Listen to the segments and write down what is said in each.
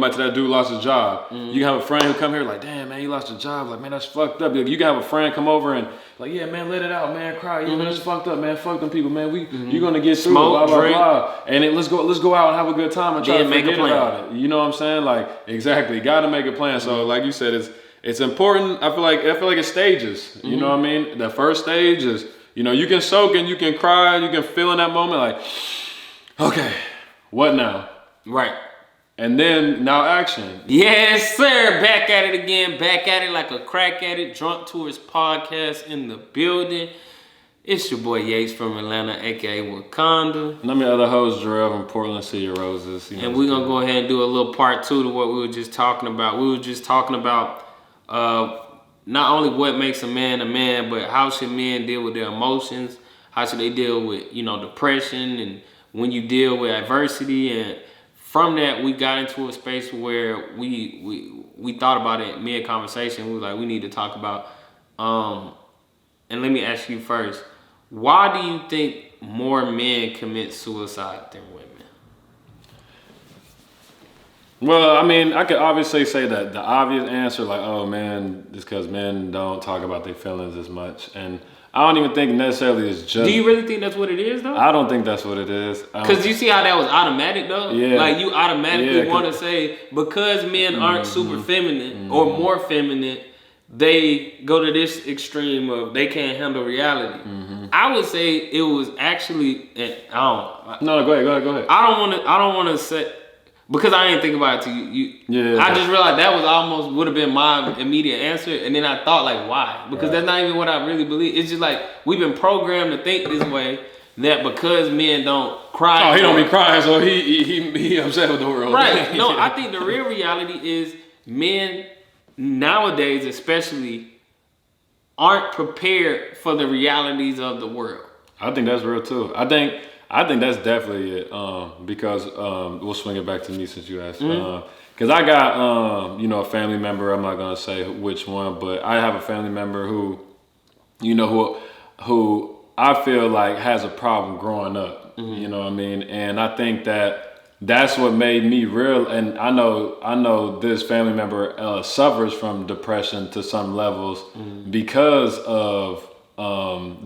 going back to that dude lost his job. You can have a friend who come here like, damn, man, he lost his job. Like, man, that's fucked up. You can have a friend come over and like, yeah, man, let it out, man, cry. Yeah, man, that's fucked up, man. Fuck them people, man. You're gonna get through it, blah, blah, blah. And then let's go out and have a good time and try to forget about it. You know what I'm saying? Like, exactly. Got to make a plan. So, like you said, it's important. I feel like it's stages. You know what I mean? The first stage is, you know, you can soak and you can cry, you can feel in that moment like, okay, what now? Right. And then now action. Yes, sir. Back at it again. Back at it like a crack addict. Drunk Tourist Podcast in the building. It's your boy Yates from Atlanta, aka Wakanda. And I'm your other host, Jerell from Portland City Roses. And we're going to go ahead and do a little part 2 to what we were just talking about. We were just talking about not only what makes a man, but how should men deal with their emotions? How should they deal with, you know, depression and when you deal with adversity? And from that, we got into a space where we thought about it mid-conversation. We were like, we need to talk about, and let me ask you first, why do you think more men commit suicide than women? Well, I mean, I could obviously say that the obvious answer, like, oh man, just because men don't talk about their feelings as much. And I don't even think necessarily it's just... Do you really think that's what it is, though? I don't think that's what it is. Because you see how that was automatic, though? Yeah. Like, you automatically want to say, because men aren't super feminine or more feminine, they go to this extreme of they can't handle reality. I would say it was actually... No, go ahead. I don't want to say... Because I didn't think about it to you. I just realized that was almost would have been my immediate answer, and then I thought like, why? Because that's not even what I really believe. It's just like we've been programmed to think this way that because men don't cry. Oh, he don't be crying, so he upset with the world. Right? No, I think the real reality is men nowadays, especially, aren't prepared for the realities of the world. I think that's real too. I think that's definitely it. Because we'll swing it back to me since you asked. Because I got you know, a family member. I'm not gonna say which one, but I have a family member who, you know, who I feel like has a problem growing up. You know what I mean? And I think that's what made me real. And I know this family member suffers from depression to some levels because of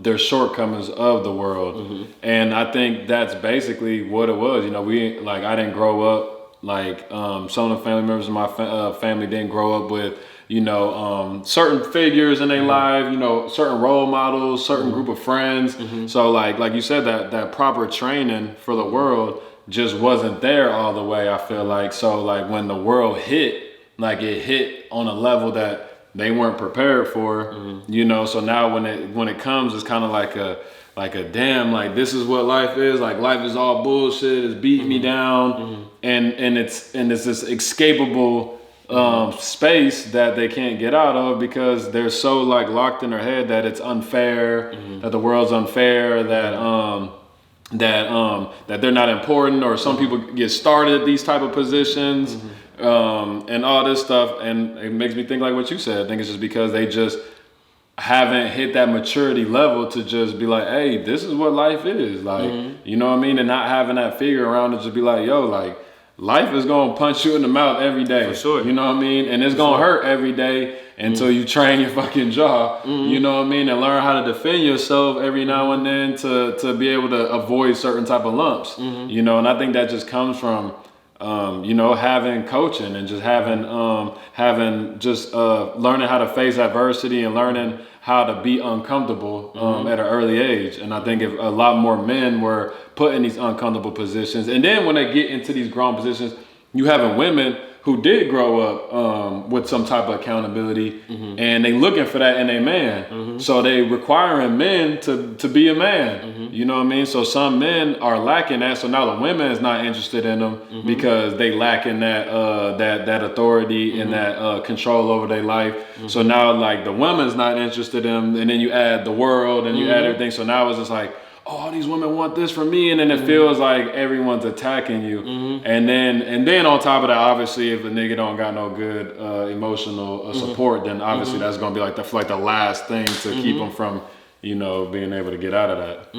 their shortcomings of the world. And I think that's basically what it was. You know, I didn't grow up like some of the family members of my family didn't grow up with, you know, certain figures in their life, you know, certain role models, certain group of friends. So like you said, that proper training for the world just wasn't there all the way, I feel like. So like when the world hit, like it hit on a level that they weren't prepared for, you know. So now when it comes, it's kind of like a damn, like this is what life is. Like life is all bullshit. It's beating me down, and it's this escapable space that they can't get out of because they're so like locked in their head that it's unfair, that the world's unfair, that they're not important, or some people get started at these type of positions. And all this stuff, and it makes me think like what you said. I think it's just because they just haven't hit that maturity level to just be like, hey, this is what life is, like, you know what I mean, and not having that figure around to just be like, yo, like life is gonna punch you in the mouth every day, for sure. You know what I mean, and it's gonna hurt every day until you train your fucking jaw, you know what I mean, and learn how to defend yourself every now and then to be able to avoid certain type of lumps, you know, and I think that just comes from you know, having coaching and just having learning how to face adversity and learning how to be uncomfortable at an early age. And I think if a lot more men were put in these uncomfortable positions, and then when they get into these grown positions, you having women who did grow up with some type of accountability, and they looking for that in a man. So they requiring men to be a man. You know what I mean? So some men are lacking that. So now the women is not interested in them because they lacking that that authority and that control over their life. So now like the woman's not interested in them, and then you add the world and you add everything. So now it's just like, oh, all these women want this from me, and then it feels like everyone's attacking you. And then on top of that, obviously, if a nigga don't got no good emotional support, then obviously that's gonna be like the last thing to keep them from, you know, being able to get out of that.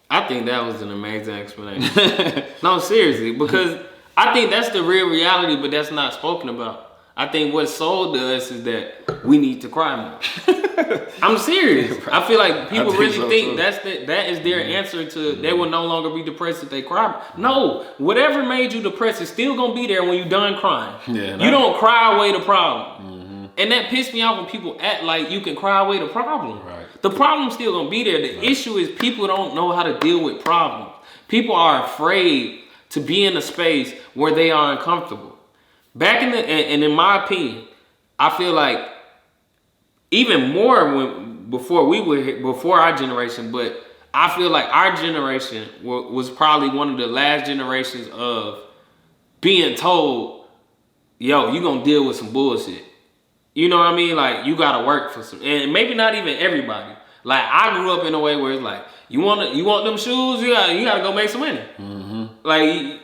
I think that was an amazing explanation. No, seriously, because I think that's the real reality, but that's not spoken about. I think what's sold to us is that we need to cry more. I'm serious. I feel like people really think that is their answer to they will no longer be depressed if they cry. No, whatever made you depressed is still gonna be there when you're done crying. Yeah, you don't cry away the problem. And that pissed me off when people act like you can cry away the problem. Right. The problem's still gonna be there. The issue is people don't know how to deal with problems. People are afraid to be in a space where they are uncomfortable. Back in my opinion, I feel like even more before our generation, but I feel like our generation was probably one of the last generations of being told, yo, you gonna deal with some bullshit. You know what I mean? Like, you gotta work for some, and maybe not even everybody. Like, I grew up in a way where it's like, you want them shoes, you gotta go make some money. Like,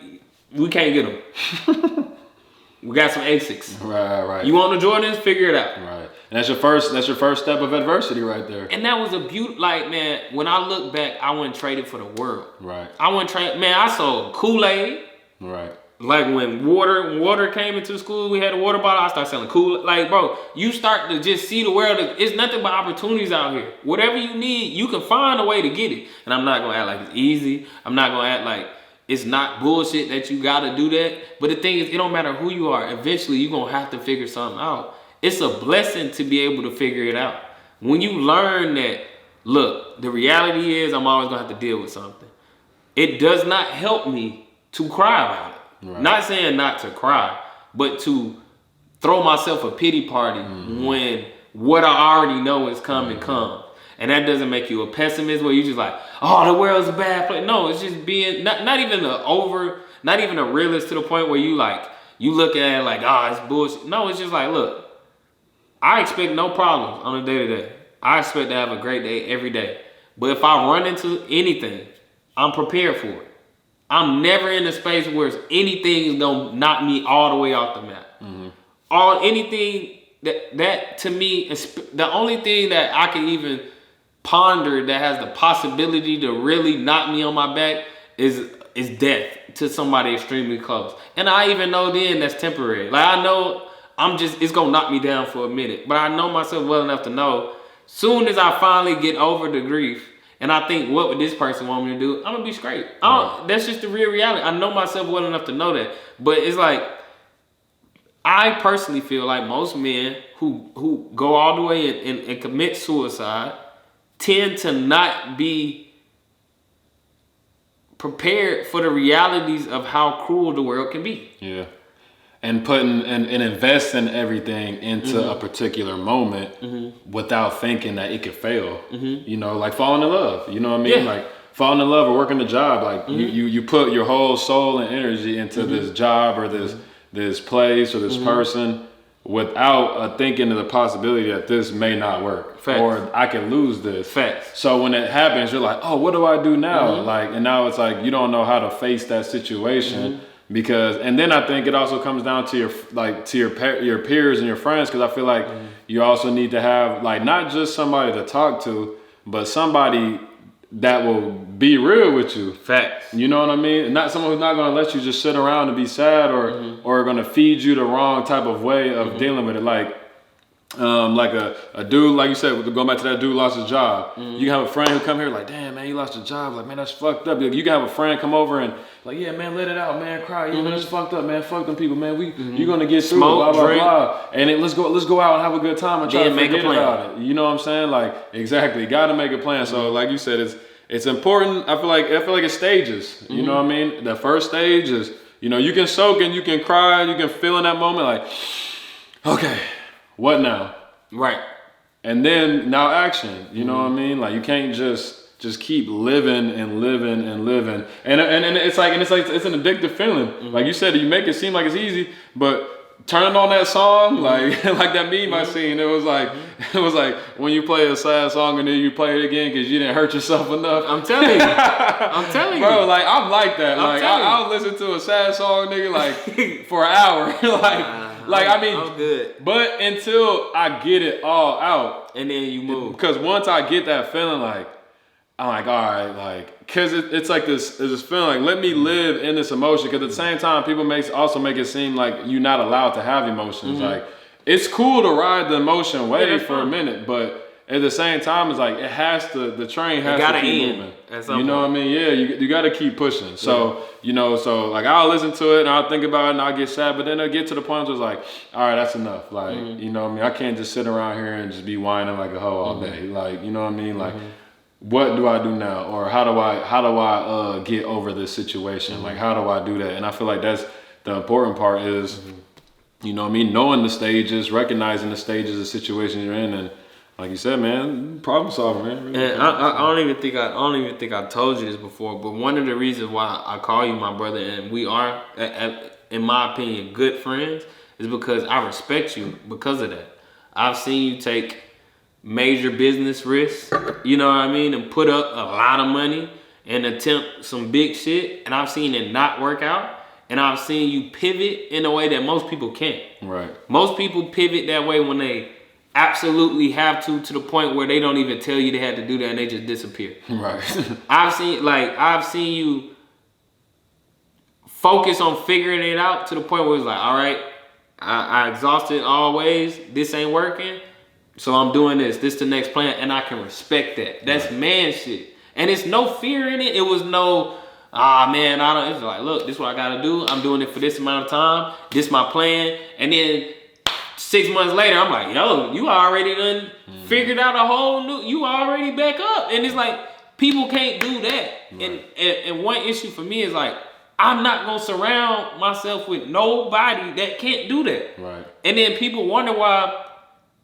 we can't get them. We got some Asics. Right. You want the Jordans? Figure it out. Right. And that's your first step of adversity right there. And that was a beautiful, like, man, when I look back, I wouldn't trade it for the world. Right. I wouldn't trade, man, I sold Kool-Aid. Right. Like, when water came into school, we had a water bottle, I started selling Kool-Aid. Like, bro, you start to just see the world. It's nothing but opportunities out here. Whatever you need, you can find a way to get it. And I'm not going to act like it's easy. I'm not going to act like it's not bullshit that you gotta do that. But the thing is, it don't matter who you are. Eventually, you're gonna have to figure something out. It's a blessing to be able to figure it out. When you learn that, look, the reality is I'm always gonna have to deal with something. It does not help me to cry about it. Right. Not saying not to cry, but to throw myself a pity party when what I already know is coming comes. And that doesn't make you a pessimist where you just like, oh, the world's a bad place. No, it's just being not even a realist to the point where you look at it like, oh, it's bullshit. No, it's just like, look, I expect no problems on a day-to-day. I expect to have a great day every day. But if I run into anything, I'm prepared for it. I'm never in a space where anything is gonna knock me all the way off the map. Anything that to me is the only thing that I can even ponder that has the possibility to really knock me on my back is death to somebody extremely close. And I even know then that's temporary. Like, I know it's gonna knock me down for a minute, but I know myself well enough to know soon as I finally get over the grief and I think, what would this person want me to do? I'm gonna be straight. That's just the real reality. I know myself well enough to know that. But it's like, I personally feel like most men who go all the way and commit suicide tend to not be prepared for the realities of how cruel the world can be. Yeah. And putting and investing everything into a particular moment without thinking that it could fail. You know, like falling in love. You know what I mean? Yeah. Like falling in love or working a job. Like you put your whole soul and energy into this job or this place or this person without thinking of the possibility that this may not work. Facts. Or I can lose this. Facts. So when it happens, you're like, oh, what do I do now? Like, and now it's like you don't know how to face that situation because, and then I think it also comes down to your peers and your friends, because I feel like you also need to have like not just somebody to talk to, but somebody that will be real with you. Facts. You know what I mean? And not someone who's not going to let you just sit around and be sad or going to feed you the wrong type of way of dealing with it. Like a dude, like you said, going back to that dude lost his job. You can have a friend who come here like, damn, man, you lost your job. Like, man, that's fucked up. You can have a friend come over and like, yeah, man, let it out, man, cry. Yeah, man, that's fucked up, man. Fuck them people, man. You're going to get through Smoke, it, blah, blah, blah. And let's go out and have a good time and try to make forget a plan about it. You know what I'm saying? Like, exactly. Got to make a plan. So like you said, it's important. I feel like it's stages. You know what I mean? The first stage is, you know, you can soak and you can cry, you can feel in that moment like, okay, what now? Right. And then now action. You know what I mean? Like you can't just keep living and living and living. And it's like it's an addictive feeling. Like you said, you make it seem like it's easy, but turning on that song, like that meme I seen, it was like when you play a sad song and then you play it again because you didn't hurt yourself enough. I'm telling you, bro. Like I'm like that. Like I'll listen to a sad song, nigga, like for an hour. I mean, I'm good. But until I get it all out, and then you move. Because once I get that feeling, like I'm like, all right, like, cause it's like this, it's this feeling like, let me live in this emotion. Cause at the same time, people also make it seem like you're not allowed to have emotions. Like, it's cool to ride the emotion wave for a minute, but at the same time, it's like, the train has to keep moving. You know what I mean? Yeah, you got to keep pushing. So, so like I'll listen to it and I'll think about it and I'll get sad, but then I'll get to the point where it's like, all right, that's enough. Like, you know what I mean? I can't just sit around here and just be whining like a hoe all day. Like, you know what I mean? Like, what do I do now? Or how do I get over this situation? Like, how do I do that? And I feel like that's the important part is, you know what I mean? Knowing the stages, recognizing the stages of situation you're in, and like you said, man, problem solving, man. Really and I don't even think I told you this before, but one of the reasons why I call you my brother and we are, in my opinion, good friends is because I respect you because of that. I've seen you take major business risks, you know what I mean, and put up a lot of money and attempt some big shit, and I've seen it not work out, and I've seen you pivot in a way that most people can't. Right. Most people pivot that way when they absolutely have to the point where they don't even tell you they had to do that and they just disappear. Right. I've seen you focus on figuring it out to the point where it's like, all right, I exhausted all ways, this ain't working. So I'm doing this the next plan, and I can respect that. That's man shit. And it's no fear in it. It was no, man, I don't, it's like, look, this is what I gotta do. I'm doing it for this amount of time. This is my plan. And then 6 months later, I'm like, yo, you already done figured out a whole new, you already back up. And it's like, people can't do that. Right. And one issue for me is like, I'm not gonna surround myself with nobody that can't do that. Right. And then people wonder why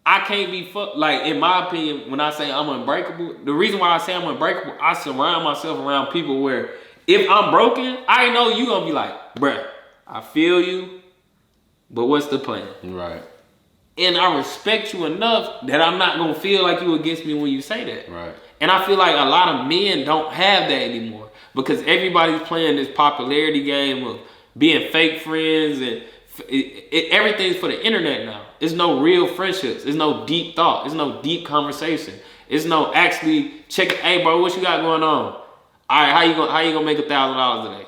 I can't be like, in my opinion, when I say I'm unbreakable, the reason why I say I'm unbreakable, I surround myself around people where if I'm broken, I know you gonna be like, bruh, I feel you, but what's the plan? Right. And I respect you enough that I'm not gonna feel like you against me when you say that. Right. And I feel like a lot of men don't have that anymore because everybody's playing this popularity game of being fake friends and everything's for the internet now. There's no real friendships. There's no deep thought. There's no deep conversation. There's no actually checking. Hey, bro, what you got going on? All right, how you gonna make $1,000 today?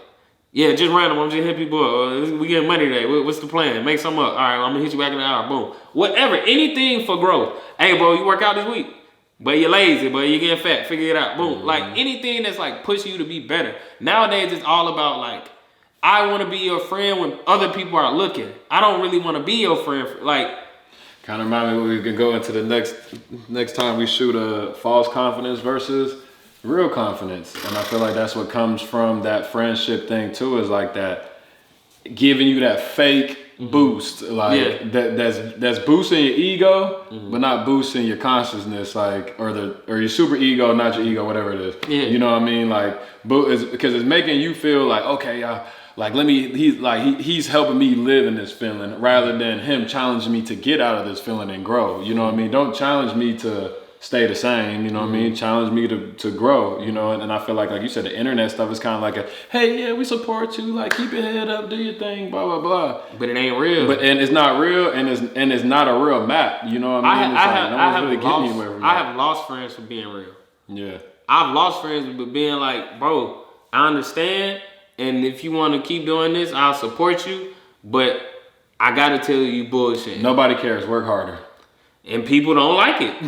Yeah, just random. I'm just hitting people up. We getting money today. What's the plan? Make some up. All right, I'm gonna hit you back in an hour. Boom. Whatever. Anything for growth. Hey, bro, you work out this week, but you're lazy, but you're getting fat. Figure it out. Boom. Like anything that's like pushing you to be better. Nowadays, it's all about like, I want to be your friend when other people are looking. I don't really want to be your friend. Like, kind of remind me we can go into the next time we shoot a false confidence versus real confidence. And I feel like that's what comes from that friendship thing too, is like that giving you that fake boost, like that's boosting your ego, but not boosting your consciousness, like or your super ego, not your ego, whatever it is. Yeah. You know what I mean? Like, because it's making you feel like, okay, like he's helping me live in this feeling rather than him challenging me to get out of this feeling and grow. You know what I mean? Don't challenge me to stay the same, you know what I mean? Challenge me to grow, you know, and I feel like you said, the internet stuff is kind of like hey, yeah, we support you, like keep your head up, do your thing, blah, blah, blah. But it ain't real. And it's not real, and it's not a real map, you know what I mean? I have lost friends for being real. Yeah. I've lost friends for being like, bro, I understand, and if you want to keep doing this, I'll support you, but I got to tell you bullshit. Nobody cares, work harder. And people don't like it.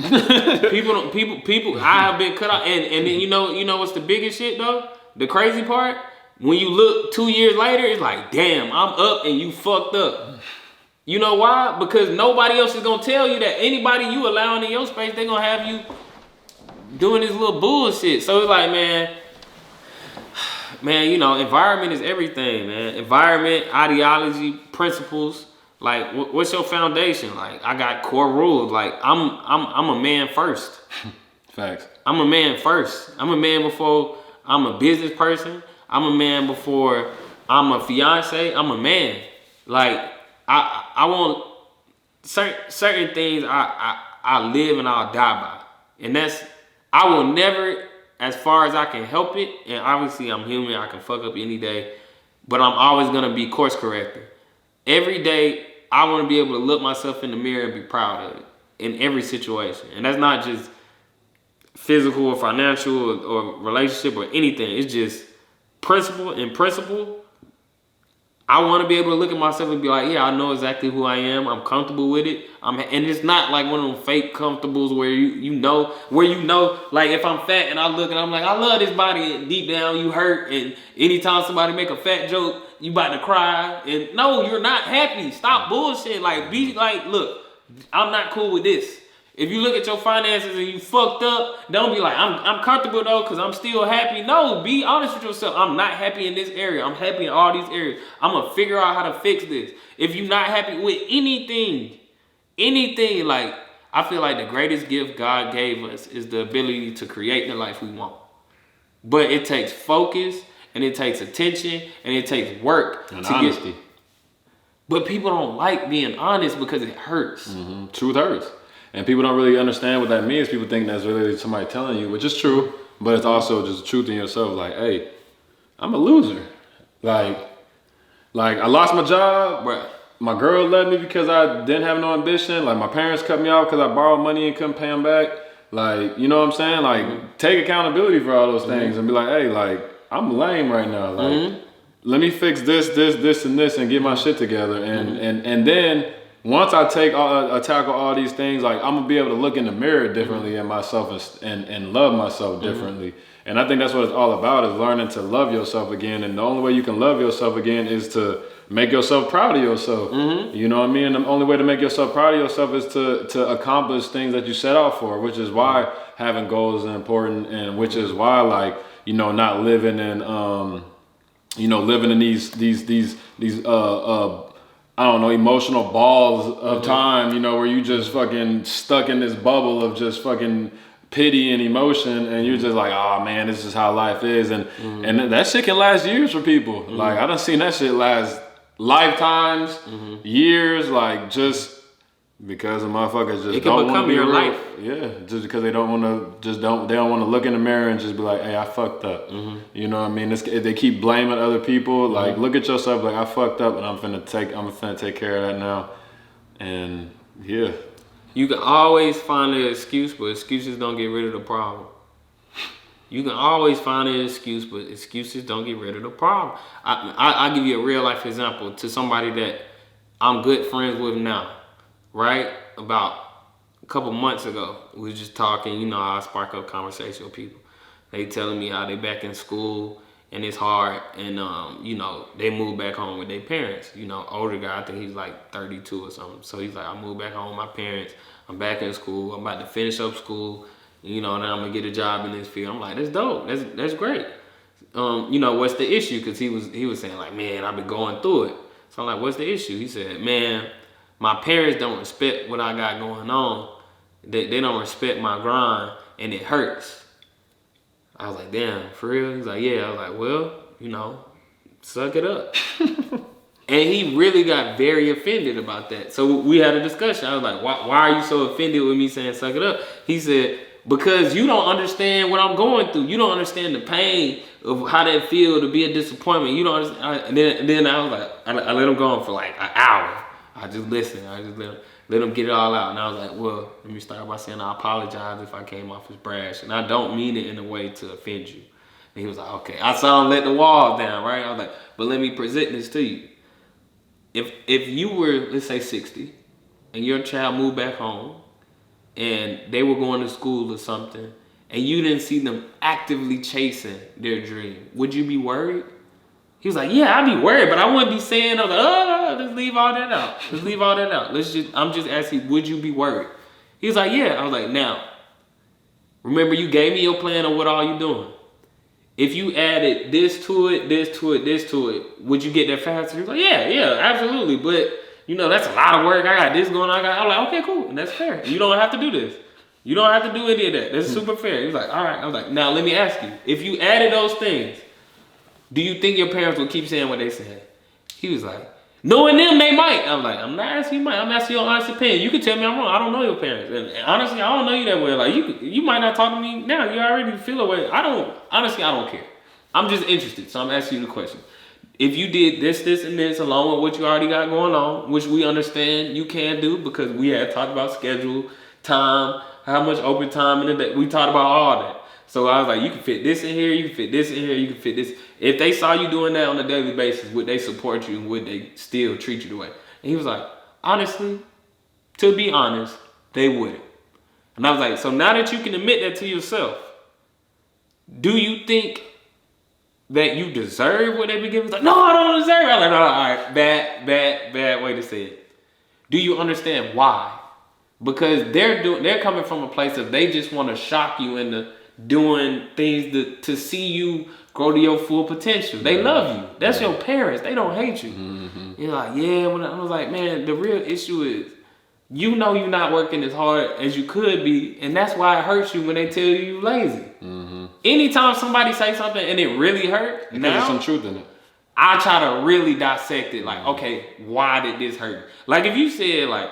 people. I have been cut out, and then you know what's the biggest shit though? The crazy part, when you look 2 years later, it's like, damn, I'm up and you fucked up. You know why? Because nobody else is gonna tell you that. Anybody you allowing in your space, they gonna have you doing this little bullshit. So it's like, man, you know, environment is everything, man. Environment, ideology, principles. Like, what's your foundation? Like, I got core rules. Like, I'm a man first. Facts. I'm a man first. I'm a man before I'm a business person. I'm a man before I'm a fiance. I'm a man. Like, I want certain things I live and I'll die by. And that's, I will never, as far as I can help it, and obviously I'm human, I can fuck up any day, but I'm always gonna be course corrector. Every day, I want to be able to look myself in the mirror and be proud of it in every situation. And that's not just physical or financial or relationship or anything. It's just principle and principle. I want to be able to look at myself and be like, yeah, I know exactly who I am. I'm comfortable with it. And it's not like one of them fake comfortables where you know, like if I'm fat and I look and I'm like, I love this body, and deep down you hurt, and anytime somebody make a fat joke, you about to cry. And no, you're not happy. Stop bullshit. Like, be like, look, I'm not cool with this. If you look at your finances and you fucked up, don't be like, I'm comfortable though because I'm still happy. No, be honest with yourself. I'm not happy in this area. I'm happy in all these areas. I'm going to figure out how to fix this. If you're not happy with anything, like, I feel like the greatest gift God gave us is the ability to create the life we want. But it takes focus, and it takes attention, and it takes work. And honesty. But people don't like being honest because it hurts. Mm-hmm. Truth hurts. And people don't really understand what that means. People think that's really somebody telling you, which is true, but it's also just the truth in yourself. Like, hey, I'm a loser. Like I lost my job. Bruh. My girl left me because I didn't have no ambition. Like, my parents cut me off because I borrowed money and couldn't pay them back. Like, you know what I'm saying? Like, take accountability for all those things and be like, hey, like, I'm lame right now. Like, let me fix this, and this, and get my shit together. And then once I tackle all these things, like, I'm gonna be able to look in the mirror differently at myself and love myself differently. And I think that's what it's all about, is learning to love yourself again. And the only way you can love yourself again is to make yourself proud of yourself. You know what I mean? And the only way to make yourself proud of yourself is to accomplish things that you set out for, which is why having goals is important, and which is why, like, you know, not living in living in these I don't know, emotional balls of time, you know, where you just fucking stuck in this bubble of just fucking pity and emotion, and you're just like, oh man, this is how life is. And that shit can last years for people. Like, I done seen that shit last lifetimes, years, like, just because the motherfuckers just don't want to be your real. life. Yeah, just because they don't want to, they don't want to look in the mirror and just be like, hey, I fucked up. You know what I mean? They keep blaming other people. Like, look at yourself, like, I fucked up, and I'm finna take care of that now. And yeah, you can always find an excuse, but excuses don't get rid of the problem. You can always find an excuse, but excuses don't get rid of the problem. I'll give you a real life example to somebody that I'm good friends with now, right? About a couple months ago, we were just talking, you know, I spark up conversation with people. They telling me how they back in school and it's hard, and you know, they moved back home with their parents. You know, older guy, I think he's like 32 or something. So he's like, I moved back home with my parents. I'm back in school. I'm about to finish up school. You know, and then I'm gonna get a job in this field. I'm like, that's dope. That's great. You know, what's the issue? Because he was saying like, man, I've been going through it. So I'm like, what's the issue? He said, man, my parents don't respect what I got going on. They don't respect my grind, and it hurts. I was like, damn, for real? He's like, yeah. I was like, well, you know, suck it up. And he really got very offended about that. So we had a discussion. I was like, why are you so offended with me saying suck it up? He said, because you don't understand what I'm going through. You don't understand the pain of how that feel to be a disappointment. You don't understand. And then I was like, I let him go on for like an hour. I just listened. I just let him get it all out. And I was like, well, let me start by saying I apologize if I came off as brash. And I don't mean it in a way to offend you. And he was like, okay. I saw him let the walls down, right? I was like, but let me present this to you. If you were, let's say 60, and your child moved back home, and they were going to school or something, and you didn't see them actively chasing their dream, would you be worried? He was like, yeah, I'd be worried, but I wouldn't be saying, let's leave all that out. Let's leave all that out. I'm just asking, would you be worried? He was like, yeah. I was like, now, remember you gave me your plan of what all you doing. If you added this to it, this to it, this to it, would you get there faster? He was like, yeah, absolutely. But, you know, that's a lot of work. I got this going on. I'm like, okay, cool. And that's fair. You don't have to do this. You don't have to do any of that. That's super fair. He was like, all right. I was like, now let me ask you. If you added those things, do you think your parents would keep saying what they said? He was like, knowing them, they might. I'm like, I'm not asking you might. I'm asking your honest opinion. You can tell me I'm wrong. I don't know your parents. And honestly, I don't know you that well. Like, you might not talk to me now. You already feel away. Honestly, I don't care. I'm just interested. So I'm asking you the question. If you did this, and this, along with what you already got going on, which we understand you can do because we had talked about schedule, time, how much open time in the day. We talked about all that. So I was like, you can fit this in here, you can fit this in here, you can fit this. If they saw you doing that on a daily basis, would they support you and would they still treat you the way? And he was like, honestly, to be honest, they wouldn't. And I was like, so now that you can admit that to yourself, do you think that you deserve what they be giving? He's like, no, I don't deserve it. I'm like, no, all right, bad way to say it. Do you understand why? Because they're coming from a place of they just want to shock you into doing things to see you grow to your full potential. They love you. That's your parents. They don't hate you. Mm-hmm. You're like, yeah. When I was like, man, the real issue is, you know, you're not working as hard as you could be, and that's why it hurts you when they tell you you're lazy. Mm-hmm. Anytime somebody say something and it really hurt, because there's some truth in it. I try to really dissect it. Like, okay, why did this hurt? Like, if you said, like,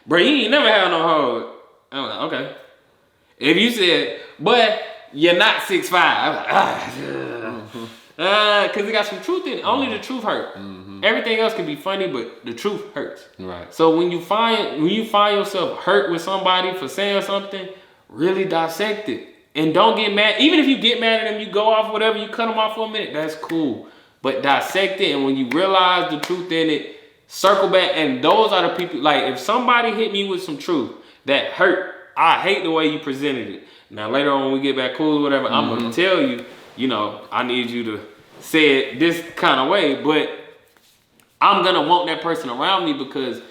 bro, you ain't never had no hoe. I'm like, okay. If you said, but you're not 6'5", I'm like, because it got some truth in it. Only the truth hurt. Mm-hmm. Everything else can be funny, but the truth hurts. Right. So when you find yourself hurt with somebody for saying something, really dissect it. And don't get mad. Even if you get mad at them, you go off whatever, you cut them off for a minute, that's cool. But dissect it, and when you realize the truth in it, circle back. And those are the people, like, if somebody hit me with some truth that hurt, I hate the way you presented it. Now later on when we get back cool or whatever, I'm gonna tell you, you know, I need you to say it this kind of way, but I'm gonna want that person around me, because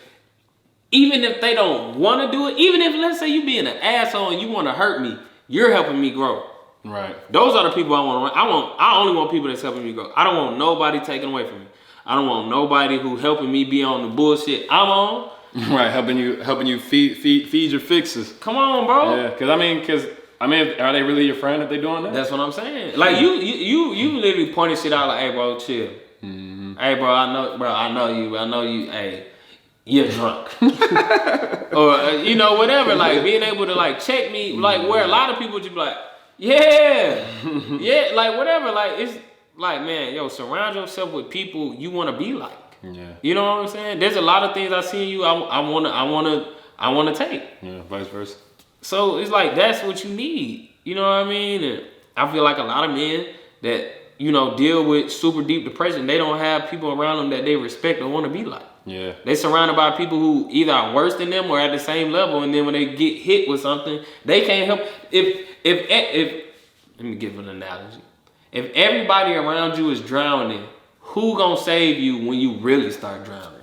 even if they don't want to do it, even if, let's say, you being an asshole and you want to hurt me, you're helping me grow. Right. Those are the people I want. I only want people that's helping me grow. I don't want nobody taken away from me. I don't want nobody who helping me be on the bullshit I'm on. Right, helping you feed your fixes. Come on, bro. Yeah, because I mean, are they really your friend if they doing that? That's what I'm saying. Like, you literally pointing shit out like, hey, bro, chill. Mm-hmm. Hey, bro, I know you. Hey, you're drunk. Or you know, whatever. Like, being able to like check me, like, where a lot of people just be like, yeah, yeah, like whatever. Like, it's like, man, yo, surround yourself with people you want to be like. Yeah. You know what I'm saying? There's a lot of things I see in you I wanna take. Yeah, vice versa. So it's like, that's what you need. You know what I mean? And I feel like a lot of men that, you know, deal with super deep depression, they don't have people around them that they respect or want to be like. Yeah. They surrounded by people who either are worse than them or at the same level, and then when they get hit with something, they can't help. If let me give an analogy. If everybody around you is drowning, who gonna save you when you really start drowning?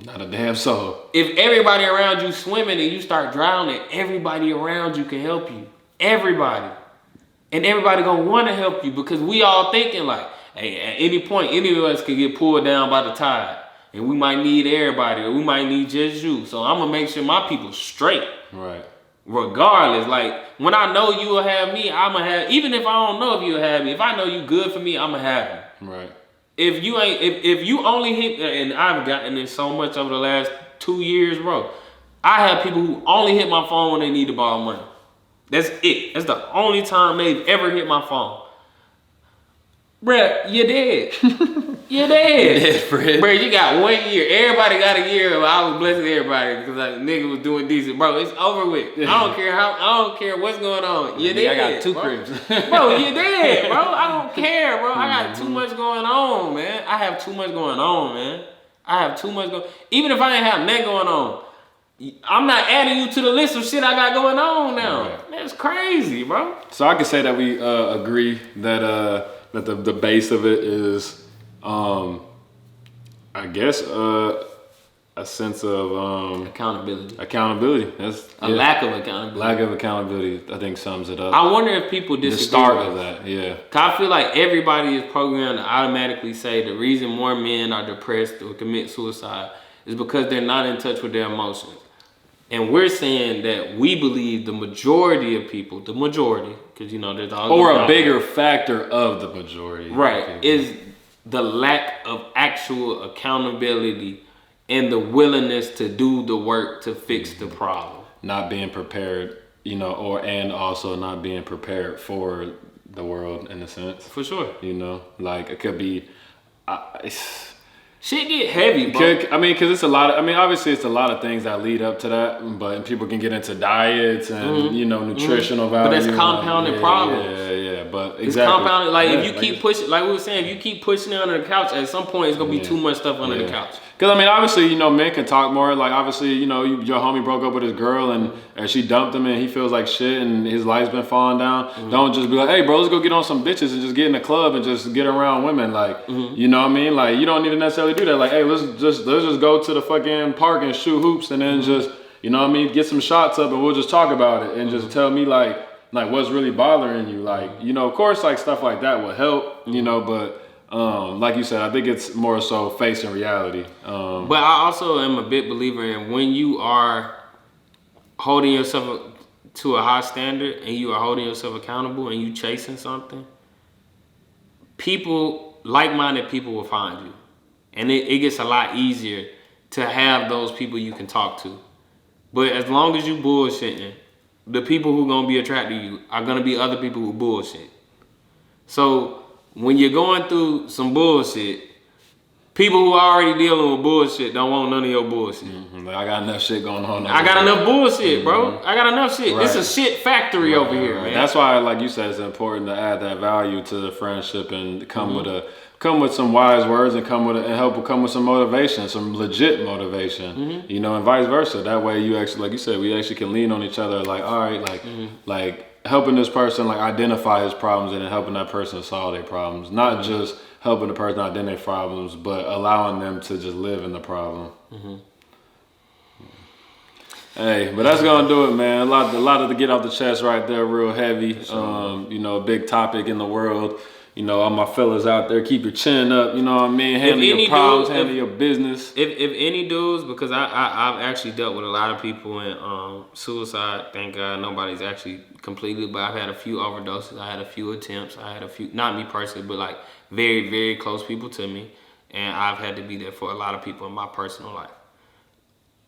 Not a damn soul. If everybody around you swimming and you start drowning, everybody around you can help you. Everybody. And everybody gonna want to help you, because we all thinking like, hey, at any point, any of us can get pulled down by the tide. And we might need everybody, or we might need just you. So I'm gonna make sure my people straight. Right. Regardless, like, when I know you will have me, I'm gonna have, even if I don't know if you'll have me, if I know you good for me, I'm gonna have you. Right. If you only hit, and I've gotten this so much over the last 2 years, bro. I have people who only hit my phone when they need to borrow money. That's it. That's the only time they've ever hit my phone. Bruh, you're dead. You're dead. Bruh, you got 1 year. Everybody got a year of I was blessing everybody because like nigga was doing decent. Bro, it's over with. I don't care what's going on. You're dead. I got 2 cribs. Bro, you're dead, bro. I don't care, bro. I got too much going on, man. I have too much going on, man. I have too much going on. Even if I ain't have nothing going on, I'm not adding you to the list of shit I got going on now. Right. That's crazy, bro. So I can say that we agree that the base of it is, I guess, a sense of accountability. Accountability. That's lack of accountability. Lack of accountability, I think, sums it up. I wonder if people disagree. The start of that, yeah. Cause I feel like everybody is programmed to automatically say the reason more men are depressed or commit suicide is because they're not in touch with their emotions. And we're saying that we believe the majority of people, because you know there's always or a bigger factor of the majority, right, is the lack of actual accountability and the willingness to do the work to fix the problem. Not being prepared, you know, and also not being prepared for the world in a sense. For sure. You know, like it could be, Shit get heavy, bro. I mean, because it's a lot of, I mean, obviously it's a lot of things that lead up to that, but people can get into diets and, you know, nutritional value. But that's compounded problems. Yeah, but exactly. It's compounded, like if you keep pushing, like we were saying, if you keep pushing it under the couch, at some point it's going to be too much stuff under the couch. Because, I mean, obviously, you know, men can talk more. Like, obviously, you know, your homie broke up with his girl and she dumped him and he feels like shit and his life's been falling down. Don't just be like, hey, bro, let's go get on some bitches and just get in the club and just get around women. Like, you know what I mean? Like, you don't need to necessarily do that. Like, hey, let's just go to the fucking park and shoot hoops and then just, you know what I mean, get some shots up and we'll just talk about it and just tell me, like what's really bothering you. Like, you know, of course, like, stuff like that will help, you know, but... like you said, I think it's more so facing reality. But I also am a big believer in when you are holding yourself to a high standard and you are holding yourself accountable and you chasing something, people, like-minded people will find you. And it gets a lot easier to have those people you can talk to. But as long as you bullshitting, the people who gonna be attracted to you are gonna be other people who bullshit. So when you're going through some bullshit, people who are already dealing with bullshit don't want none of your bullshit. Like, I got enough shit going on. I got enough bullshit, bro. I got enough shit. Right. It's a shit factory over here, man. That's why, like you said, it's important to add that value to the friendship and come with some wise words and come with some motivation, some legit motivation. You know, and vice versa. That way, you actually, like you said, we actually can lean on each other. Like, all right, like helping this person like identify his problems and then helping that person solve their problems. Not just helping the person identify problems, but allowing them to just live in the problem. Hey, but that's gonna do it, man. A lot to get off the chest right there, real heavy. You know, a big topic in the world. You know, all my fellas out there, keep your chin up. You know what I mean? Handle your problems, handle your business. If any dudes, because I've actually dealt with a lot of people in suicide. Thank God nobody's actually completed, but I've had a few overdoses. I had a few attempts. I had a few, not me personally, but like very, very close people to me. And I've had to be there for a lot of people in my personal life.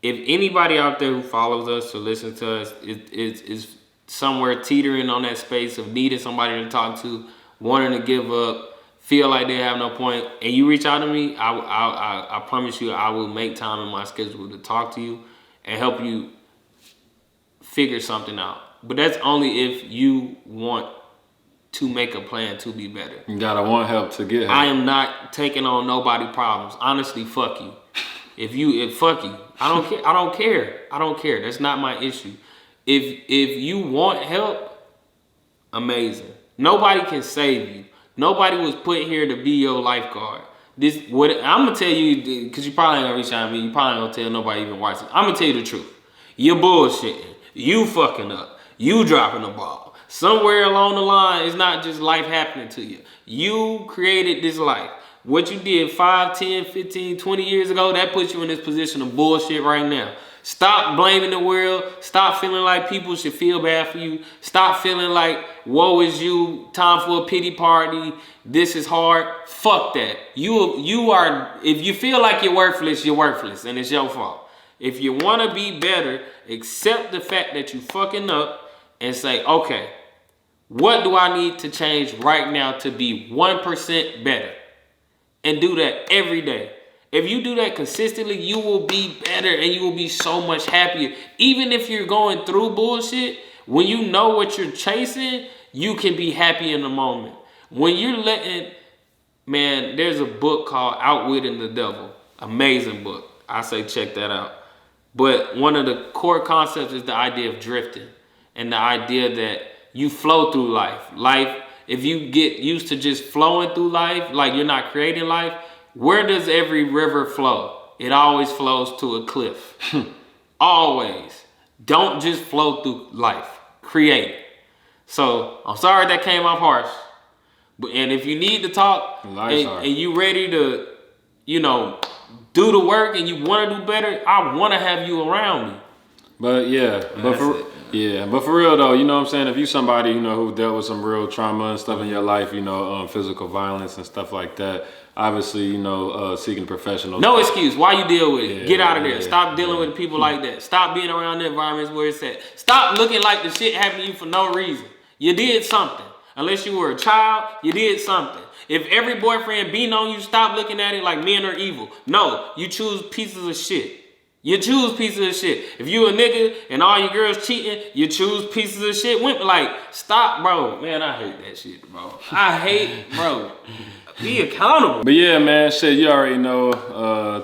If anybody out there who follows us or listens to us is somewhere teetering on that space of needing somebody to talk to, wanting to give up, feel like they have no point, and you reach out to me, I promise you I will make time in my schedule to talk to you and help you figure something out. But that's only if you want to make a plan to be better. You gotta want help to get help. I am not taking on nobody problems. Honestly, fuck you. Fuck you. I don't care. That's not my issue. If you want help, amazing. Nobody can save you. Nobody was put here to be your lifeguard. I'm gonna tell you, because you probably ain't gonna reach out to me. You probably ain't gonna tell nobody even watching. I'm gonna tell you the truth. You're bullshitting. You fucking up. You dropping the ball. Somewhere along the line, it's not just life happening to you. You created this life. What you did 5, 10, 15, 20 years ago, that puts you in this position of bullshit right now. Stop blaming the world. Stop feeling like people should feel bad for you. Stop feeling like, woe is you, time for a pity party, this is hard. Fuck that. You are, if you feel like you're worthless, and it's your fault. If you want to be better, accept the fact that you fucking up and say, okay, what do I need to change right now to be 1% better? And do that every day. If you do that consistently, you will be better and you will be so much happier. Even if you're going through bullshit, when you know what you're chasing, you can be happy in the moment. When you're man, there's a book called Outwitting the Devil. Amazing book. I say check that out. But one of the core concepts is the idea of drifting and the idea that you flow through life. If you get used to just flowing through life, like you're not creating life, where does every river flow? It always flows to a cliff. Always. Don't just flow through life. Create it. So I'm sorry that came off harsh. And if you need to talk and you ready to, do the work and you want to do better, I want to have you around me. But but for real though, you know what I'm saying? If you somebody, who dealt with some real trauma and stuff in your life, physical violence and stuff like that, obviously, seeking professional. No excuse. Why you deal with it? Get out of there. Stop dealing with people like that. Stop being around the environments where it's at. Stop looking like the shit happened to you for no reason. You did something. Unless you were a child, you did something. If every boyfriend beating on you, stop looking at it like men are evil. No, you choose pieces of shit. You choose pieces of shit. If you a nigga and all your girls cheating, you choose pieces of shit. Like, stop, bro. Man, I hate that shit, bro. Bro. Be accountable. But yeah, man, shit, you already know,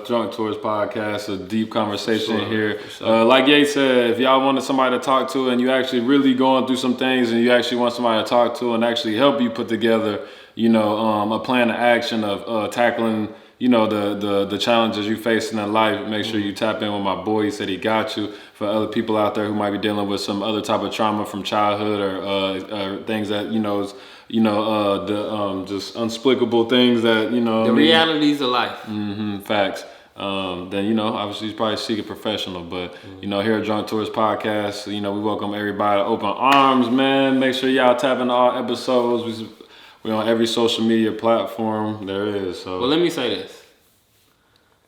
Drunk Tours Podcast, a deep conversation here. Like Yates said, if y'all wanted somebody to talk to and you actually really going through some things and you actually want somebody to talk to and actually help you put together, you know, a plan of action of tackling, you know, the challenges you facing in life, make sure you tap in with my boy. He said he got you. For other people out there who might be dealing with some other type of trauma from childhood or things that, just unspeakable things that, the realities of life. Facts. Then, obviously he's probably seek a professional. But, here at Drunk Tours Podcast, we welcome everybody to open arms, man. Make sure y'all tap into all episodes. We're on every social media platform there is. So. Well, let me say this.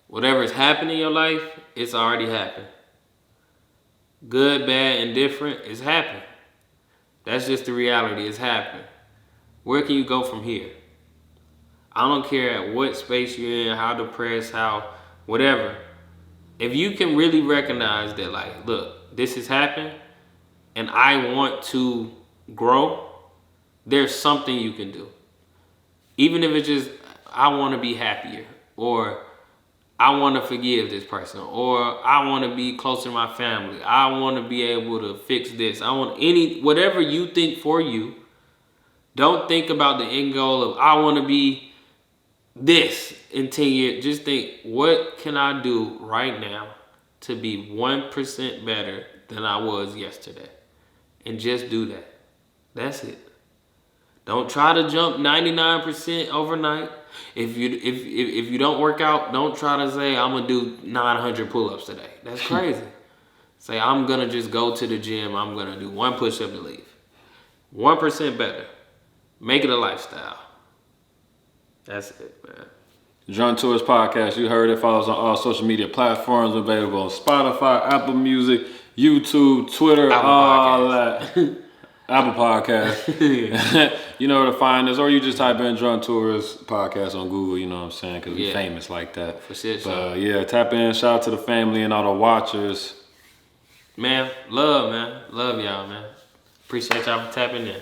Whatever's happened in your life, it's already happened. Good, bad, indifferent, it's happened. That's just the reality. It's happened. Where can you go from here? I don't care at what space you're in, how depressed, how whatever. If you can really recognize that, like, look, this has happened and I want to grow, there's something you can do. Even if it's just, I want to be happier, or I want to forgive this person, or I want to be closer to my family. I want to be able to fix this. Whatever you think for you. Don't think about the end goal of, I want to be this in 10 years. Just think, what can I do right now to be 1% better than I was yesterday? And just do that. That's it. Don't try to jump 99% overnight. If you don't work out, don't try to say, I'm going to do 900 pull-ups today. That's crazy. Say, I'm going to just go to the gym. I'm going to do 1 push-up to leave. 1% better. Make it a lifestyle. That's it, man. Drunk Tours Podcast, you heard it. Follow us on all social media platforms. Available on Spotify, Apple Music, YouTube, Twitter, all that. Apple Podcast. You know where to find us. Or you just type in Drunk Tours Podcast on Google, you know what I'm saying? Because we're famous like that. For sure. But yeah, tap in. Shout out to the family and all the watchers. Man, love y'all, man. Appreciate y'all for tapping in.